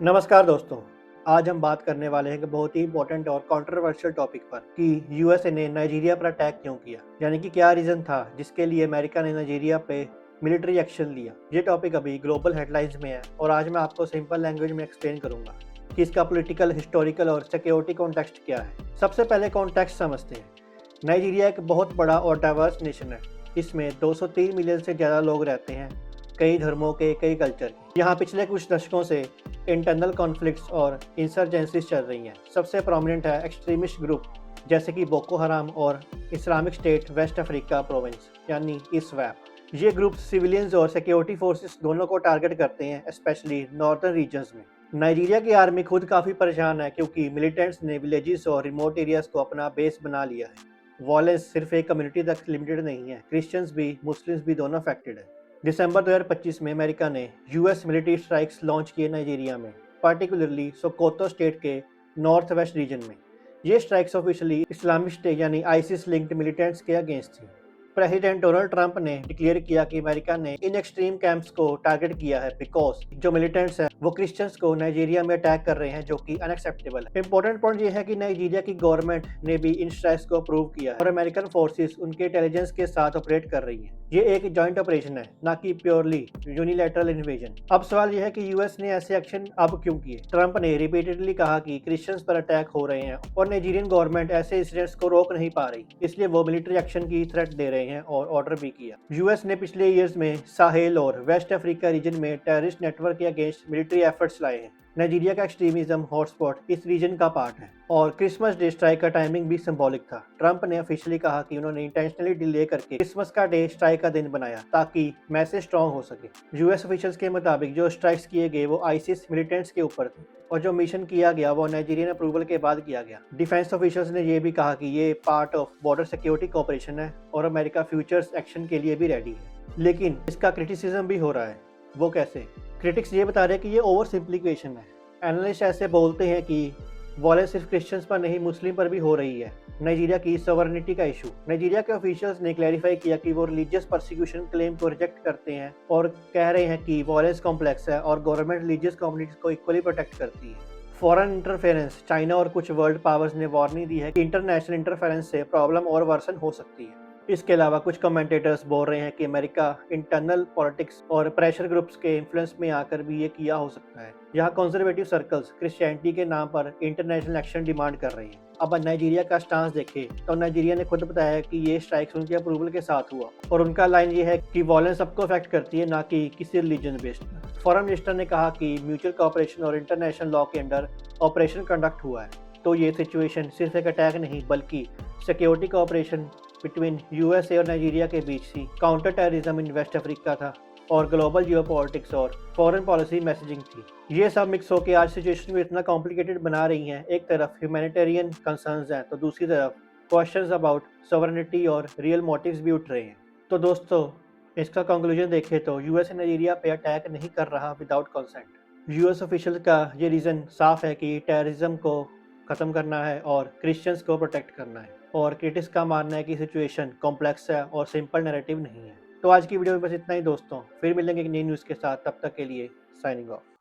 नमस्कार दोस्तों। आज हम बात करने वाले हैं कि बहुत ही इम्पोर्टेंट और कंट्रोवर्शियल टॉपिक पर कि यूएसए ने नाइजीरिया पर अटैक क्यों किया, यानी कि क्या रीज़न था जिसके लिए अमेरिका ने नाइजीरिया पे मिलिट्री एक्शन लिया। ये टॉपिक अभी ग्लोबल हेडलाइंस में है और आज मैं आपको सिंपल लैंग्वेज में एक्सप्लेन करूंगा कि इसका पॉलिटिकल, हिस्टोरिकल और सिक्योरिटी कॉन्टेक्स्ट क्या है। सबसे पहले कॉन्टेक्स्ट समझते हैं। नाइजीरिया एक बहुत बड़ा और डाइवर्स नेशन है। इसमें 203 मिलियन से ज़्यादा लोग रहते हैं, कई धर्मों के, कई कल्चर के। यहाँ पिछले कुछ दशकों से इंटरनल कॉन्फ्लिक्ट्स और इंसर्जेंसीज चल रही हैं। सबसे प्रोमिनेंट है एक्सट्रीमिस्ट ग्रुप जैसे कि बोको हराम और Islamic State West Africa Province यानी ISWAP। ये ग्रुप सिविलियंस और सिक्योरिटी फोर्सेस दोनों को टारगेट करते हैं, स्पेशली नॉर्दर्न रीजन्स में। नाइजीरिया की आर्मी खुद काफ़ी परेशान है क्योंकि मिलिटेंट्स ने विलेजेस और रिमोट एरियाज को अपना बेस बना लिया है। वॉयलेंस सिर्फ एक कम्युनिटी तक लिमिटेड नहीं है, क्रिश्चियंस भी, मुस्लिम्स भी दोनों अफेक्टेड है। दिसंबर 2025 में अमेरिका ने यूएस मिलिट्री स्ट्राइक्स लॉन्च किए नाइजीरिया में, पार्टिकुलरली सोकोतो स्टेट के नॉर्थ वेस्ट रीजन में। ये स्ट्राइक्स ऑफिशियली इस्लामिक स्टेट यानी आईसिस लिंक्ड मिलिटेंट्स के अगेंस्ट थी। प्रेसिडेंट डोनाल्ड ट्रंप ने डिक्लेयर किया कि अमेरिका ने इन एक्सट्रीम कैंप्स को टारगेट किया है बिकॉज जो मिलिटेंट्स हैं वो क्रिश्चियंस को नाइजीरिया में अटैक कर रहे हैं, जो कि अनएक्सेप्टेबल है। इंपॉर्टेंट पॉइंट ये है कि नाइजीरिया की गवर्नमेंट ने भी इन स्ट्राइक्स को अप्रूव किया है और अमेरिकन फोर्सेस उनके इंटेलिजेंस के साथ ऑपरेट कर रही हैं। ये एक जॉइंट ऑपरेशन है, ना कि प्योरली यूनिलैटरल इन्वेजन। अब सवाल यह है कि यूएस ने ऐसे एक्शन अब क्यों किए। ट्रंप ने रिपीटेडली कहा कि क्रिश्चियंस पर अटैक हो रहे हैं और नाइजीरियन गवर्नमेंट ऐसे इंसिडेंट्स को रोक नहीं पा रही, इसलिए वो मिलिट्री एक्शन की थ्रेट दे रहे हैं और ऑर्डर भी किया। यूएस ने पिछले ईयर्स में साहेल और वेस्ट अफ्रीका रीजन में टेररिस्ट नेटवर्क के अगेंस्ट मिलिट्री एफर्ट्स लाए हैं। नाइजीरिया का एक्सट्रीमिज्म हॉटस्पॉट इस रीजन का पार्ट है और क्रिसमस डे स्ट्राइक का टाइमिंग भी सिंबॉलिक था। ट्रंप ने ऑफिशियली कहा कि उन्होंने इंटेंशनली डिले करके क्रिसमस का डे स्ट्राइक का दिन बनाया ताकि मैसेज स्ट्रॉन्ग हो सके। यूएस ऑफिशियल्स के मुताबिक जो स्ट्राइक्स किए गए वो आईसिस मिलिटेंट्स के ऊपर थे और जो मिशन किया गया वो नाइजीरियन अप्रूवल के बाद किया गया। डिफेंस ऑफिशियल्स ने यह भी कहा कि ये part of border security cooperation है और अमेरिका फ्यूचर्स एक्शन के लिए भी रेडी है। लेकिन इसका क्रिटिसिज्म भी हो रहा है। वो कैसे? क्रिटिक्स ये बता रहे हैं कि ये ओवर सिंप्लीफिकेशन है। एनालिस्ट ऐसे बोलते हैं कि वॉयलेंस सिर्फ क्रिश्चियंस पर नहीं, मुस्लिम पर भी हो रही है। नाइजीरिया की सॉवरेनिटी का इशू। नाइजीरिया के ऑफिशियल्स ने क्लैरिफाई किया कि वो रिलीजियस परसिक्यूशन क्लेम को रिजेक्ट करते हैं और कह रहे हैं कि वॉयलेंस कॉम्प्लेक्स है और गवर्नमेंट रिलीजियस कम्युनिटीज को इक्वली प्रोटेक्ट करती है। Foreign interference. चाइना और कुछ वर्ल्ड पावर्स ने वार्निंग दी है कि इंटरनेशनल इंटरफेरेंस से प्रॉब्लम और वर्सन हो सकती है। इसके अलावा कुछ कमेंटेटर्स बोल रहे हैं कि अमेरिका इंटरनल पॉलिटिक्स और प्रेशर ग्रुप्स के इन्फ्लुएंस में आकर भी ये किया हो सकता है। यहाँ कंजर्वेटिव सर्कल्स क्रिश्चियनिटी के नाम पर इंटरनेशनल एक्शन डिमांड कर रहे हैं। अब नाइजीरिया का स्टांस देखें तो नाइजीरिया ने खुद बताया कि ये स्ट्राइक्स उनके अप्रूवल के साथ हुआ और उनका लाइन ये है कि वॉयलेंस सबको अफेक्ट करती है, ना कि किसी रिलीजन बेस्ड। फॉरेन मिनिस्टर ने कहा कि म्यूचुअल कोऑपरेशन और इंटरनेशनल लॉ के अंडर ऑपरेशन कंडक्ट हुआ है। तो ये सिचुएशन सिर्फ एक अटैक नहीं बल्कि सिक्योरिटी कोऑपरेशन बिटवीन यूएसए और नाइजीरिया के बीच थी, counter terrorism in West Africa था और ग्लोबल जियोपॉलिटिक्स और फॉरेन पॉलिसी मैसेजिंग थी। ये सब मिक्स होकर आज सिचुएशन को इतना कॉम्प्लिकेटेड बना रही हैं। एक तरफ ह्यूमैनिटेरियन कंसर्न्स हैं तो दूसरी तरफ क्वेश्चंस अबाउट सॉवरेनिटी और रियल मोटिव्स भी उठ रहे हैं। तो दोस्तों, इसका कंक्लूजन देखें तो यूएस नाइजीरिया पे अटैक नहीं कर रहा विदाउट कंसेंट। यूएस ऑफिशियल का ये रीज़न साफ है कि टेररिज्म को ख़त्म करना है और क्रिश्चियंस को प्रोटेक्ट करना है। और क्रिटिक्स का मानना है कि सिचुएशन कॉम्प्लेक्स है और सिंपल नैरेटिव नहीं है। तो आज की वीडियो में बस इतना ही दोस्तों, फिर मिलेंगे एक नई न्यूज़ के साथ। तब तक के लिए साइनिंग ऑफ।